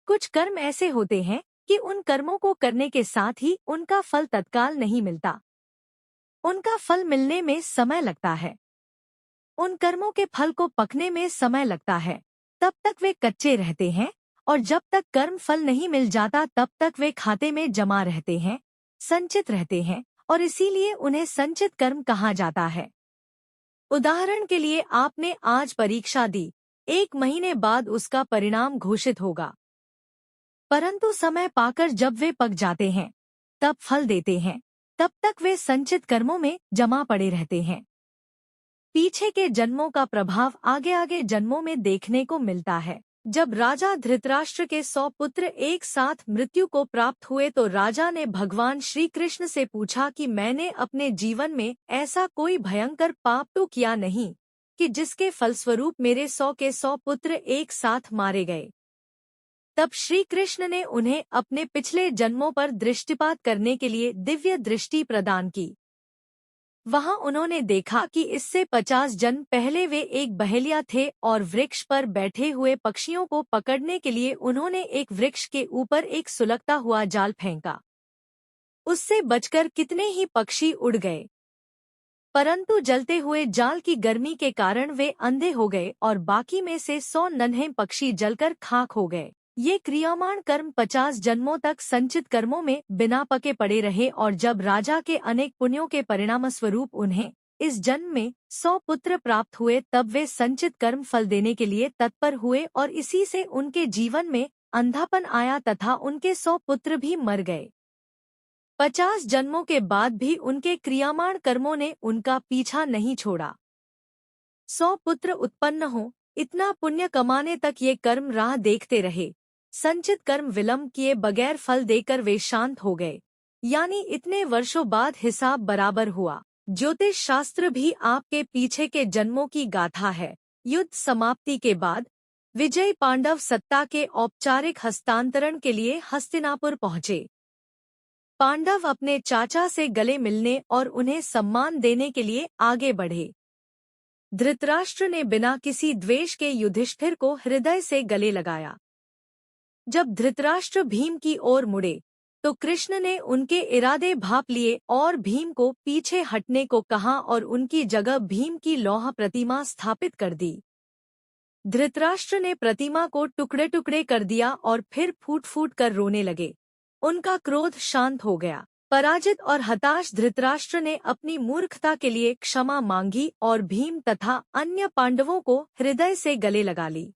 कुछ कर्म ऐसे होते हैं कि उन कर्मों को करने के साथ ही उनका फल तत्काल नहीं मिलता। उनका फल मिलने में समय लगता है। उन कर्मों के फल को पकने में समय लगता है। तब तक वे कच्चे रहते हैं और जब तक कर्म फल नहीं मिल जाता तब तक वे खाते में जमा रहते हैं, संचित रहते हैं और इसीलिए उन्हें संचित कर्म कहा जाता है। उदाहरण के लिए आपने आज परीक्षा दी, 1 महीने बाद उसका परिणाम घोषित होगा, परंतु समय पाकर जब वे पक जाते हैं, तब फल देते हैं, तब तक वे संचित कर्मों में जमा पड़े रहते हैं। पीछे के जन्मों का प्रभाव आगे आगे जन्मों में देखने को मिलता है। जब राजा धृतराष्ट्र के 100 पुत्र एक साथ मृत्यु को प्राप्त हुए तो राजा ने भगवान श्री कृष्ण से पूछा कि मैंने अपने जीवन में ऐसा कोई भयंकर पाप तो किया नहीं कि जिसके फलस्वरूप मेरे 100 के 100 पुत्र एक साथ मारे गए। तब श्री कृष्ण ने उन्हें अपने पिछले जन्मों पर दृष्टिपात करने के लिए दिव्य दृष्टि प्रदान की। वहां उन्होंने देखा कि इससे 50 जन्म पहले वे एक बहेलिया थे और वृक्ष पर बैठे हुए पक्षियों को पकड़ने के लिए उन्होंने एक वृक्ष के ऊपर एक सुलगता हुआ जाल फेंका। उससे बचकर कितने ही पक्षी उड़ गए, परंतु जलते हुए जाल की गर्मी के कारण वे अंधे हो गए और बाकी में से 100 नन्हे पक्षी जलकर खाक हो गए। ये क्रियामाण कर्म 50 जन्मों तक संचित कर्मों में बिना पके पड़े रहे और जब राजा के अनेक पुण्यों के परिणामस्वरूप उन्हें इस जन्म में 100 पुत्र प्राप्त हुए तब वे संचित कर्म फल देने के लिए तत्पर हुए और इसी से उनके जीवन में अंधापन आया तथा उनके 100 पुत्र भी मर गए। 50 जन्मों के बाद भी उनके क्रियामाण कर्मों ने उनका पीछा नहीं छोड़ा। 100 पुत्र उत्पन्न हो, इतना पुण्य कमाने तक ये कर्म राह देखते रहे। संचित कर्म विलंब किए बगैर फल देकर वे शांत हो गए, यानी इतने वर्षों बाद हिसाब बराबर हुआ। ज्योतिष शास्त्र भी आपके पीछे के जन्मों की गाथा है। युद्ध समाप्ति के बाद विजयी पांडव सत्ता के औपचारिक हस्तांतरण के लिए हस्तिनापुर पहुंचे। पांडव अपने चाचा से गले मिलने और उन्हें सम्मान देने के लिए आगे बढ़े। धृतराष्ट्र ने बिना किसी द्वेष के युधिष्ठिर को हृदय से गले लगाया। जब धृतराष्ट्र भीम की ओर मुड़े तो कृष्ण ने उनके इरादे भांप लिए और भीम को पीछे हटने को कहा और उनकी जगह भीम की लौह प्रतिमा स्थापित कर दी। धृतराष्ट्र ने प्रतिमा को टुकड़े टुकड़े कर दिया और फिर फूट फूट कर रोने लगे। उनका क्रोध शांत हो गया। पराजित और हताश धृतराष्ट्र ने अपनी मूर्खता के लिए क्षमा मांगी और भीम तथा अन्य पांडवों को हृदय से गले लगा ली।